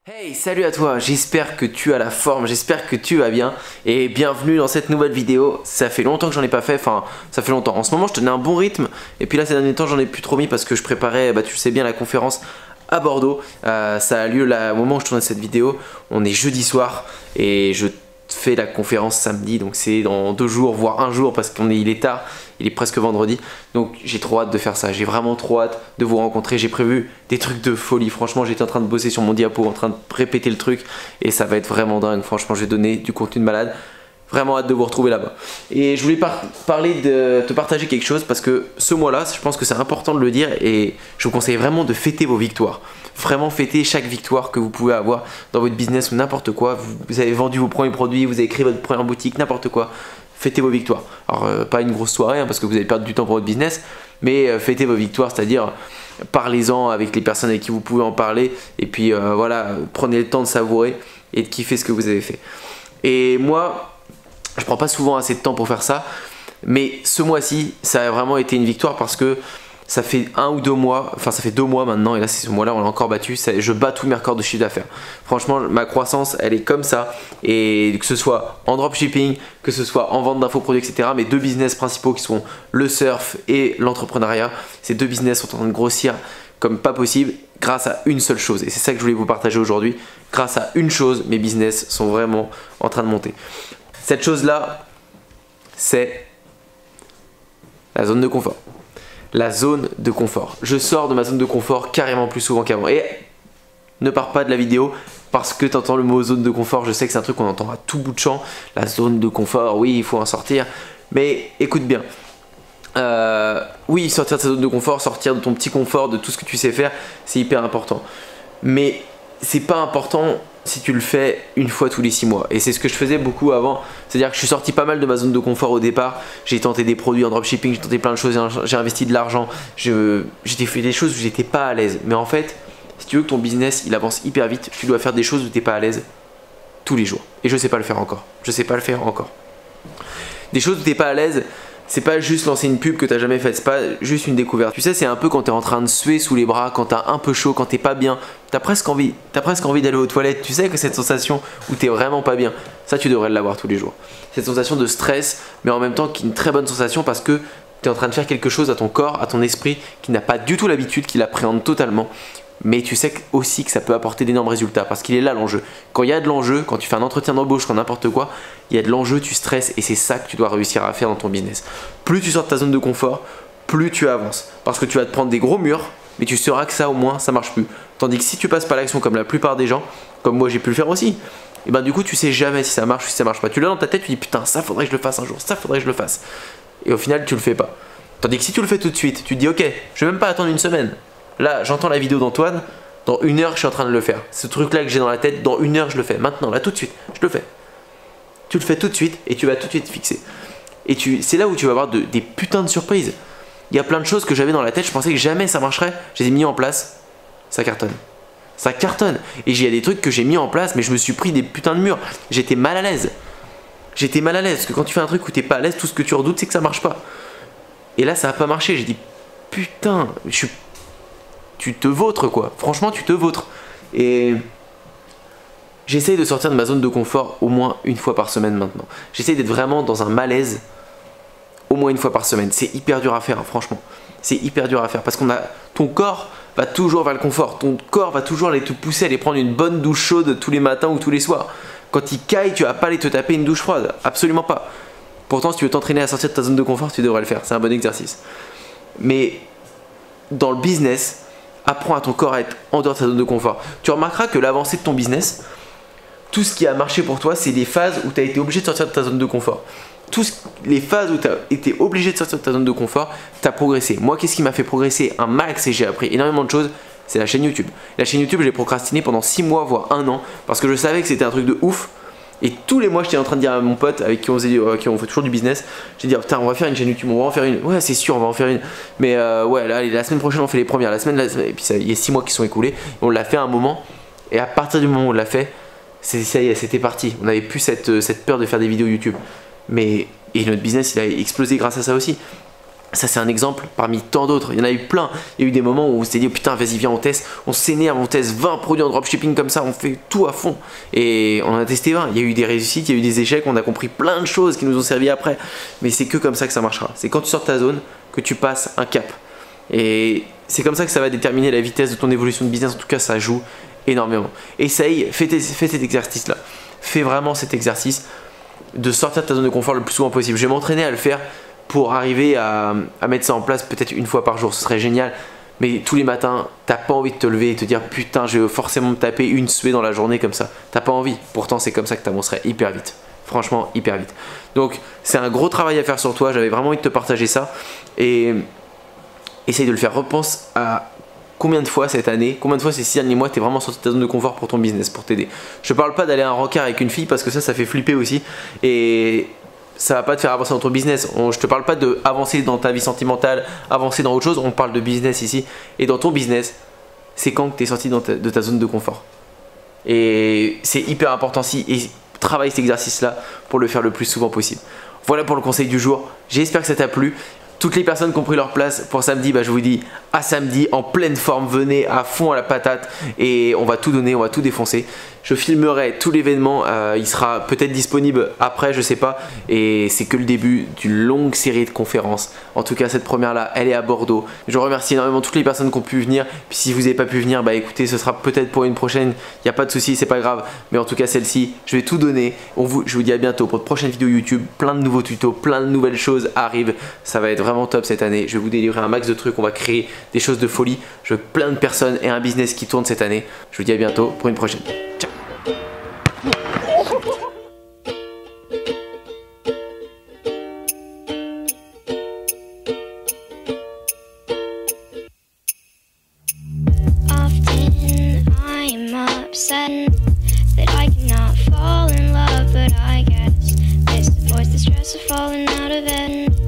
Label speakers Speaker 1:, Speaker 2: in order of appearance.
Speaker 1: Hey, salut à toi, j'espère que tu as la forme, j'espère que tu vas bien et bienvenue dans cette nouvelle vidéo. Ça fait longtemps que j'en ai pas fait, enfin ça fait longtemps. En ce moment je tenais un bon rythme et puis là ces derniers temps j'en ai plus trop mis parce que je préparais, tu sais bien, la conférence à Bordeaux. Ça a lieu là au moment où je tournais cette vidéo, on est jeudi soir et je fais la conférence samedi, donc c'est dans 2 jours voire 1 jour parce qu'il est tard, il est presque vendredi, donc j'ai trop hâte de faire ça, j'ai vraiment trop hâte de vous rencontrer. J'ai prévu des trucs de folie, franchement j'étais en train de bosser sur mon diapo, en train de répéter le truc et ça va être vraiment dingue. Franchement je vais donner du contenu de malade, vraiment hâte de vous retrouver là-bas. Et je voulais te partager quelque chose parce que ce mois-là, je pense que c'est important de le dire et je vous conseille vraiment de fêter vos victoires. Vraiment fêter chaque victoire que vous pouvez avoir dans votre business ou n'importe quoi. Vous avez vendu vos premiers produits, vous avez créé votre première boutique, n'importe quoi. Fêtez vos victoires. Alors pas une grosse soirée parce que vous allez perdre du temps pour votre business, mais fêtez vos victoires, c'est-à-dire parlez-en avec les personnes avec qui vous pouvez en parler et puis voilà, prenez le temps de savourer et de kiffer ce que vous avez fait. Et moi, je prends pas souvent assez de temps pour faire ça, mais ce mois-ci, ça a vraiment été une victoire parce que ça fait 1 ou 2 mois, enfin ça fait 2 mois maintenant, et là c'est ce mois-là on l'a encore battu, je bats tous mes records de chiffre d'affaires. Franchement ma croissance elle est comme ça, et que ce soit en dropshipping, que ce soit en vente d'infoproduits, etc. Mes 2 business principaux qui sont le surf et l'entrepreneuriat, ces 2 business sont en train de grossir comme pas possible grâce à une seule chose, et c'est ça que je voulais vous partager aujourd'hui. Grâce à une chose, mes business sont vraiment en train de monter. Cette chose là, c'est la zone de confort. La zone de confort. Je sors de ma zone de confort carrément plus souvent qu'avant. Et ne pars pas de la vidéo parce que tu entends le mot zone de confort. Je sais que c'est un truc qu'on entend à tout bout de champ. La zone de confort, oui, il faut en sortir. Mais écoute bien. Oui, sortir de sa zone de confort, sortir de ton petit confort, de tout ce que tu sais faire, c'est hyper important. Mais c'est pas important si tu le fais une fois tous les 6 mois. Et c'est ce que je faisais beaucoup avant. C'est-à-dire que je suis sorti pas mal de ma zone de confort au départ. J'ai tenté des produits en dropshipping, j'ai tenté plein de choses, j'ai investi de l'argent. J'ai fait des choses où j'étais pas à l'aise. Mais en fait, si tu veux que ton business il avance hyper vite, tu dois faire des choses où tu n'es pas à l'aise tous les jours. Et je sais pas le faire encore. Je sais pas le faire encore. Des choses où tu n'es pas à l'aise, c'est pas juste lancer une pub que t'as jamais faite, c'est pas juste une découverte. Tu sais, c'est un peu quand t'es en train de suer sous les bras, quand t'as un peu chaud, quand t'es pas bien, t'as presque envie d'aller aux toilettes. Tu sais que cette sensation où t'es vraiment pas bien, ça tu devrais l'avoir tous les jours. Cette sensation de stress, mais en même temps qui est une très bonne sensation parce que t'es en train de faire quelque chose à ton corps, à ton esprit, qui n'a pas du tout l'habitude, qui l'appréhende totalement. Mais tu sais aussi que ça peut apporter d'énormes résultats parce qu'il est là l'enjeu. Quand il y a de l'enjeu, quand tu fais un entretien d'embauche, quand n'importe quoi, il y a de l'enjeu, tu stresses et c'est ça que tu dois réussir à faire dans ton business. Plus tu sors de ta zone de confort, plus tu avances. Parce que tu vas te prendre des gros murs, mais tu sauras que ça au moins ça marche plus. Tandis que si tu passes par l'action comme la plupart des gens, comme moi j'ai pu le faire aussi, et ben du coup tu sais jamais si ça marche ou si ça marche pas. Tu l'as dans ta tête, tu dis putain ça faudrait que je le fasse un jour, ça faudrait que je le fasse. Et au final tu le fais pas. Tandis que si tu le fais tout de suite, tu te dis ok, je vais même pas attendre une semaine. Là, j'entends la vidéo d'Antoine, dans 1 heure, je suis en train de le faire. Ce truc-là que j'ai dans la tête, dans 1 heure, je le fais. Maintenant, là, tout de suite, je le fais. Tu le fais tout de suite et tu vas tout de suite fixer. Et c'est là où tu vas avoir des putains de surprises. Il y a plein de choses que j'avais dans la tête, je pensais que jamais ça marcherait. Je les ai mis en place, ça cartonne. Ça cartonne. Et il y a des trucs que j'ai mis en place, mais je me suis pris des putains de murs. J'étais mal à l'aise. J'étais mal à l'aise, parce que quand tu fais un truc où t'es pas à l'aise, tout ce que tu redoutes, c'est que ça marche pas. Et là, ça a pas marché. J'ai dit, putain, tu te vautres quoi, franchement tu te vautres. Et j'essaye de sortir de ma zone de confort au moins 1 fois par semaine maintenant. J'essaye d'être vraiment dans un malaise au moins 1 fois par semaine. C'est hyper dur à faire, hein, franchement. C'est hyper dur à faire parce ton corps va toujours vers le confort. Ton corps va toujours aller te pousser à aller prendre une bonne douche chaude tous les matins ou tous les soirs. Quand il caille, tu vas pas aller te taper une douche froide, absolument pas. Pourtant si tu veux t'entraîner à sortir de ta zone de confort, tu devrais le faire, c'est un bon exercice. Mais dans le business, apprends à ton corps à être en dehors de sa zone de confort. Tu remarqueras que l'avancée de ton business, tout ce qui a marché pour toi, c'est des phases où tu as été obligé de sortir de ta zone de confort. Les phases où tu as été obligé de sortir de ta zone de confort, tu as progressé. Moi, qu'est-ce qui m'a fait progresser un max et j'ai appris énormément de choses? C'est la chaîne YouTube. La chaîne YouTube, je l'ai procrastiné pendant 6 mois, voire 1 an, parce que je savais que c'était un truc de ouf. Et tous les mois, j'étais en train de dire à mon pote avec qui on fait toujours du business, j'ai dit putain, on va faire une chaîne YouTube, on va en faire une. Ouais, c'est sûr, on va en faire une. Mais ouais, là, la semaine prochaine, on fait les premières. Et puis il y a 6 mois qui sont écoulés. On l'a fait à un moment. Et à partir du moment où on l'a fait, ça y est, c'était parti. On n'avait plus cette peur de faire des vidéos YouTube. Et notre business, il a explosé grâce à ça aussi. Ça c'est un exemple parmi tant d'autres, il y en a eu plein. Il y a eu des moments où on s'est dit oh, putain vas-y viens on teste, on s'énerve, on teste 20 produits en dropshipping comme ça, on fait tout à fond. Et on en a testé 20, il y a eu des réussites, il y a eu des échecs, on a compris plein de choses qui nous ont servi après. Mais c'est que comme ça que ça marchera, c'est quand tu sors de ta zone que tu passes un cap. Et c'est comme ça que ça va déterminer la vitesse de ton évolution de business, en tout cas ça joue énormément. Essaye, fais cet exercice là, fais vraiment cet exercice de sortir de ta zone de confort le plus souvent possible. Je vais m'entraîner à le faire pour arriver à mettre ça en place peut-être une fois par jour, ce serait génial. Mais tous les matins, t'as pas envie de te lever et te dire putain je vais forcément me taper une suée dans la journée comme ça. T'as pas envie, pourtant c'est comme ça que t'avancerais hyper vite. Franchement hyper vite. Donc c'est un gros travail à faire sur toi, j'avais vraiment envie de te partager ça. Et essaye de le faire, repense à combien de fois cette année, combien de fois ces 6 derniers mois t'es vraiment sorti de ta zone de confort pour ton business, pour t'aider. Je parle pas d'aller à un rencard avec une fille parce que ça fait flipper aussi. Et ça va pas te faire avancer dans ton business. Je te parle pas de avancer dans ta vie sentimentale, avancer dans autre chose, on parle de business ici. Et dans ton business, c'est quand que tu es sorti de ta zone de confort. Et c'est hyper important et travaille cet exercice là pour le faire le plus souvent possible. Voilà pour le conseil du jour, j'espère que ça t'a plu. Toutes les personnes qui ont pris leur place pour samedi, je vous dis à samedi en pleine forme, venez à fond à la patate et on va tout donner, on va tout défoncer. Je filmerai tout l'événement, il sera peut-être disponible après, je sais pas. Et c'est que le début d'une longue série de conférences. En tout cas cette première là, elle est à Bordeaux. Je remercie énormément toutes les personnes qui ont pu venir. Puis si vous n'avez pas pu venir, écoutez, ce sera peut-être pour une prochaine, il n'y a pas de souci, c'est pas grave. Mais en tout cas celle-ci, je vais tout donner. Je vous dis à bientôt pour de prochaines vidéos YouTube, plein de nouveaux tutos, plein de nouvelles choses arrivent. Ça va être vraiment top cette année. Je vais vous délivrer un max de trucs, on va créer des choses de folie. Je veux plein de personnes et un business qui tourne cette année. Je vous dis à bientôt pour une prochaine. Ciao.
Speaker 2: That I cannot fall in love, but I guess it's the voice, the stress of falling out of it.